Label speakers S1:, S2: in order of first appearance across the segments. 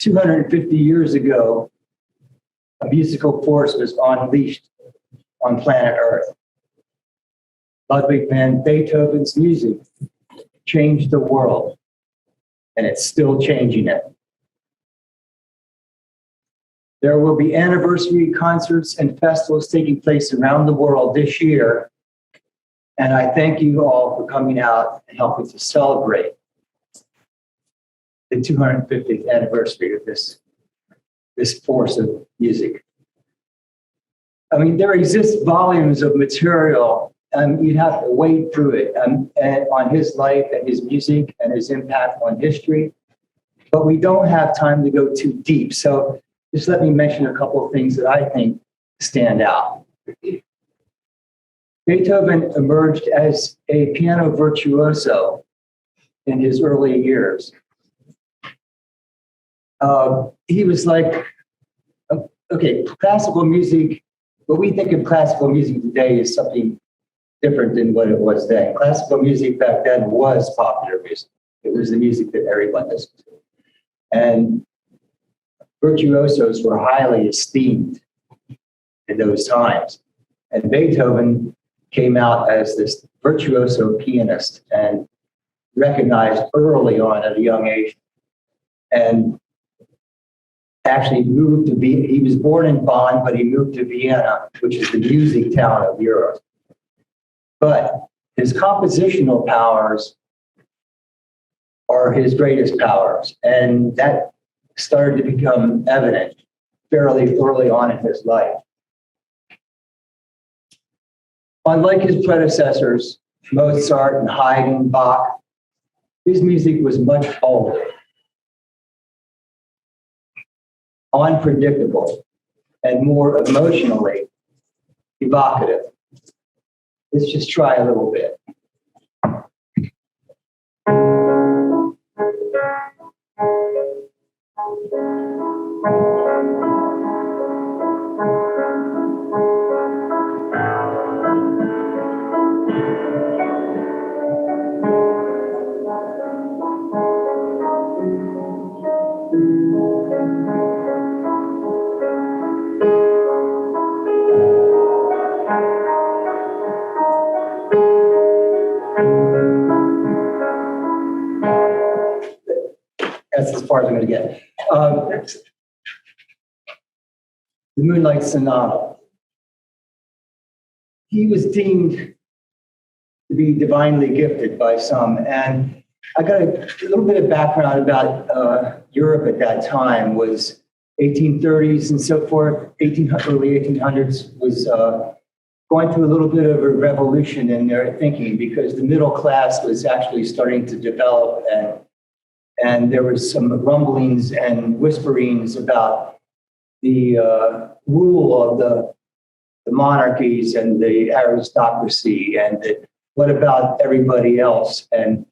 S1: 250 years ago, a musical force was unleashed on planet Earth. Ludwig van Beethoven's music changed the world, and it's still changing it. There will be anniversary concerts and festivals taking place around the world this year, and I thank you all for coming out and helping to celebrate the 250th anniversary of this force of music. I mean, there exist volumes of material, and you'd have to wade through it and on his life and his music and his impact on history. But we don't have time to go too deep. So just let me mention a couple of things that I think stand out. Beethoven emerged as a piano virtuoso in his early years. He was like, okay, classical music, what we think of classical music today is something different than what it was then. Classical music back then was popular music. It was the music that everyone listened to. And virtuosos were highly esteemed in those times. And Beethoven came out as this virtuoso pianist and recognized early on at a young age. And actually moved to he was born in Bonn, but he moved to Vienna, which is the music town of Europe. But his compositional powers are his greatest powers. And that started to become evident fairly early on in his life. Unlike his predecessors, Mozart and Haydn, Bach, his music was much older, unpredictable, and more emotionally evocative. Let's just try a little bit. That's as far as I'm going to get. The Moonlight Sonata. He was deemed to be divinely gifted by some. And I got a little bit of background about Europe at that time. Was 1830s and so forth, early 1800s, was going through a little bit of a revolution in their thinking, because the middle class was actually starting to develop, and there was some rumblings and whisperings about the rule of the monarchies and the aristocracy, and what about everybody else? And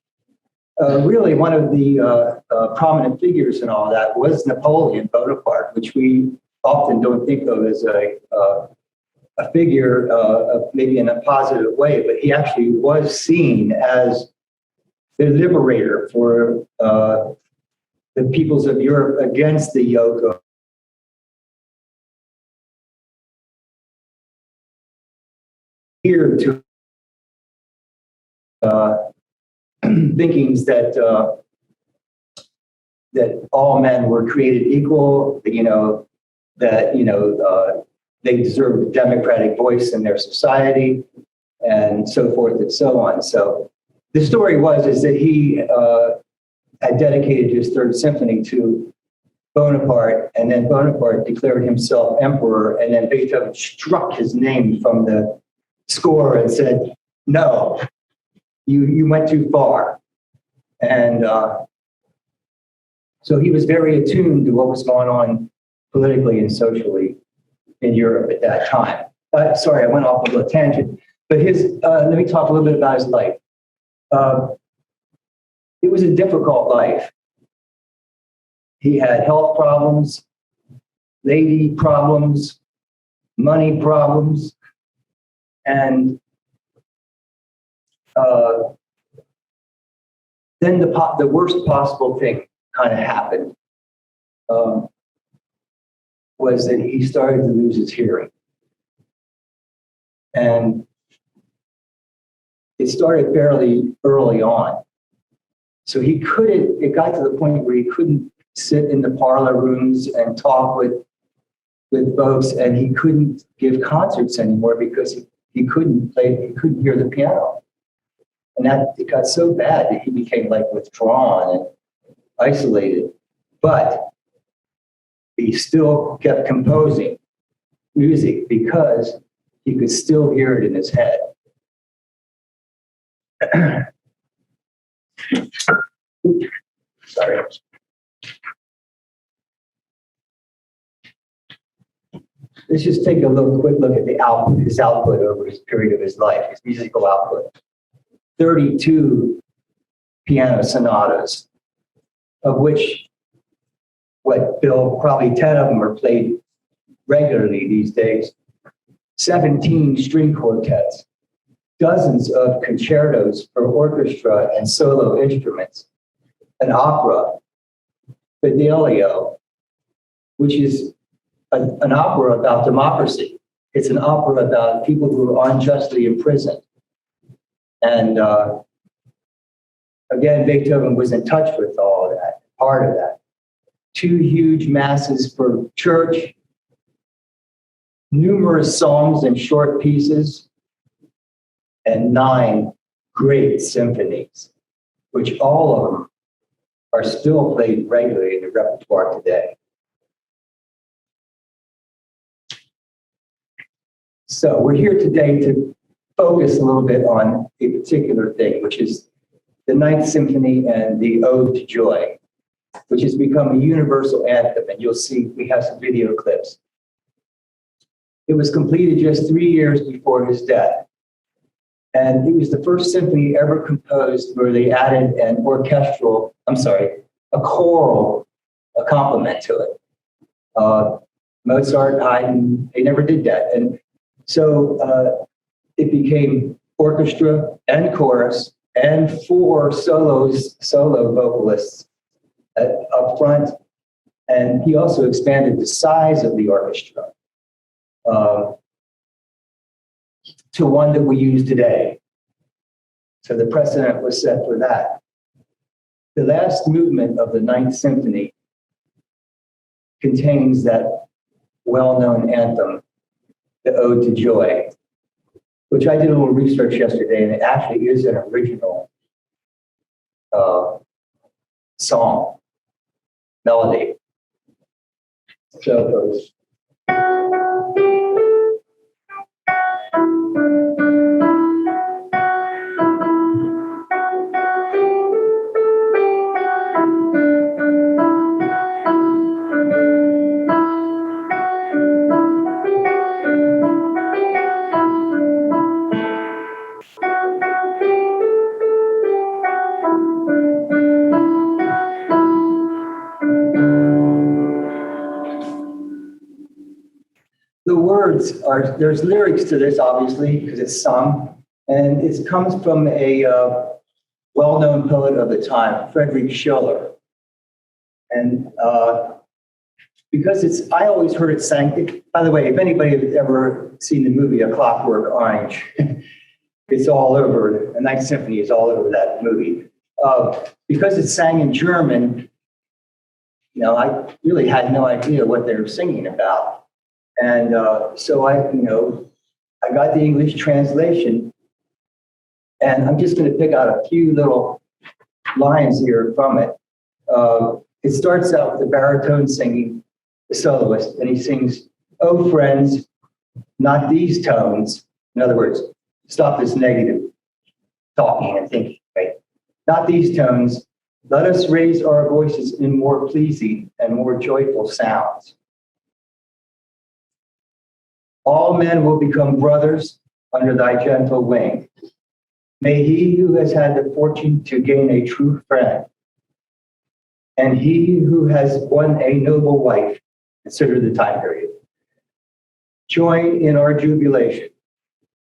S1: really, one of the prominent figures in all that was Napoleon Bonaparte, which we often don't think of as a figure maybe in a positive way, but he actually was seen as the liberator for the peoples of Europe against the yoke of here to thinkings that that all men were created equal, that they deserve a democratic voice in their society, and so forth and so on. So the story is that he had dedicated his Third Symphony to Bonaparte, and then Bonaparte declared himself emperor, and then Beethoven struck his name from the score and said, "No, you went too far." And so he was very attuned to what was going on politically and socially in Europe at that time. Sorry, I went off on a tangent. But let me talk a little bit about his life. It was a difficult life. He had health problems, lady problems, money problems, and then the worst possible thing kind of happened. was that he started to lose his hearing. And it started fairly early on. So it got to the point where he couldn't sit in the parlor rooms and talk with folks, and he couldn't give concerts anymore because he couldn't hear the piano. And it got so bad that he became like withdrawn and isolated. But he still kept composing music because he could still hear it in his head. Sorry. Let's just take a quick look at his output over his period of his life, his musical output. 32 piano sonatas, of which, Bill, probably 10 of them are played regularly these days. 17 string quartets, dozens of concertos for orchestra and solo instruments, an opera, Fidelio, which is an opera about democracy. It's an opera about people who are unjustly imprisoned. And again, Beethoven was in touch with all of that, part of that. 2 huge masses for church, numerous songs and short pieces, and 9 great symphonies, which all of them are still played regularly in the repertoire today. So we're here today to focus a little bit on a particular thing, which is the Ninth Symphony and the Ode to Joy, which has become a universal anthem, and you'll see we have some video clips. It was completed just 3 years before his death, and it was the first symphony ever composed where they added a choral accompaniment to it. Mozart, Haydn, they never did that. And so it became orchestra and chorus and 4 solo vocalists up front. And he also expanded the size of the orchestra to one that we use today. So the precedent was set for that. The last movement of the Ninth Symphony contains that well-known anthem, the Ode to Joy, which I did a little research yesterday, and it actually is an original song, melody. So it goes. The words there's lyrics to this, obviously, because it's sung, and it comes from a well-known poet of the time, Friedrich Schiller. And because I always heard it sang, by the way, if anybody has ever seen the movie A Clockwork Orange, it's all over, the Ninth Symphony is all over that movie. Because it's sang in German, I really had no idea what they were singing about. And so I got the English translation, and I'm just going to pick out a few little lines here from it. It starts out with the baritone singing, the soloist, and he sings, "Oh, friends, not these tones." In other words, stop this negative talking and thinking, right? "Not these tones. Let us raise our voices in more pleasing and more joyful sounds. All men will become brothers under thy gentle wing. May he who has had the fortune to gain a true friend, and he who has won a noble wife," consider the time period, "join in our jubilation.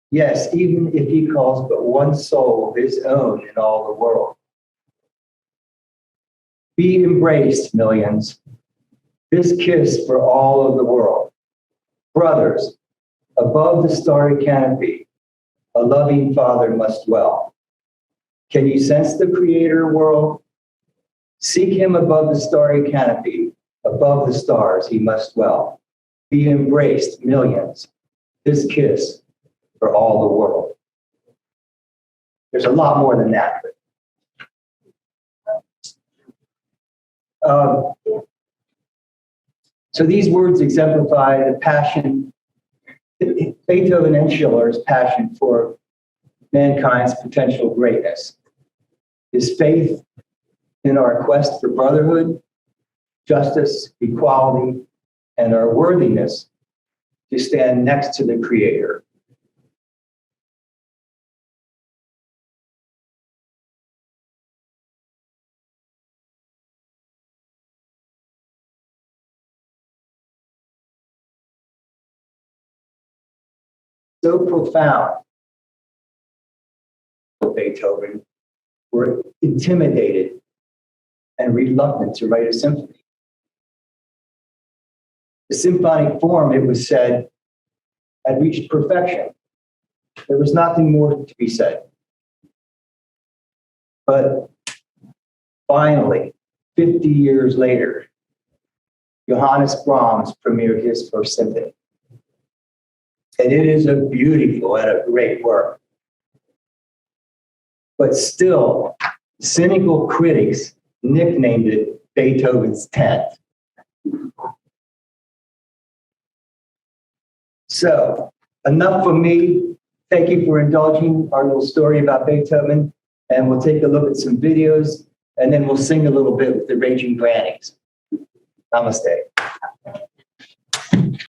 S1: Yes, even if he calls but one soul his own in all the world. Be embraced, millions. This kiss for all of the world. Brothers, above the starry canopy, a loving Father must dwell. Can you sense the Creator world? Seek him above the starry canopy, above the stars he must dwell. Be embraced, millions, this kiss for all the world. There's a lot more than that. So these words exemplify the passion, Beethoven and Schiller's passion for mankind's potential greatness. His faith in our quest for brotherhood, justice, equality, and our worthiness to stand next to the Creator. So profound, Beethoven were intimidated and reluctant to write a symphony. The symphonic form, it was said, had reached perfection. There was nothing more to be said. But finally, 50 years later, Johannes Brahms premiered his first symphony. And it is a beautiful and a great work. But still, cynical critics nicknamed it Beethoven's 10th. So, enough from me. Thank you for indulging our little story about Beethoven. And we'll take a look at some videos, and then we'll sing a little bit with the Raging Grannies. Namaste.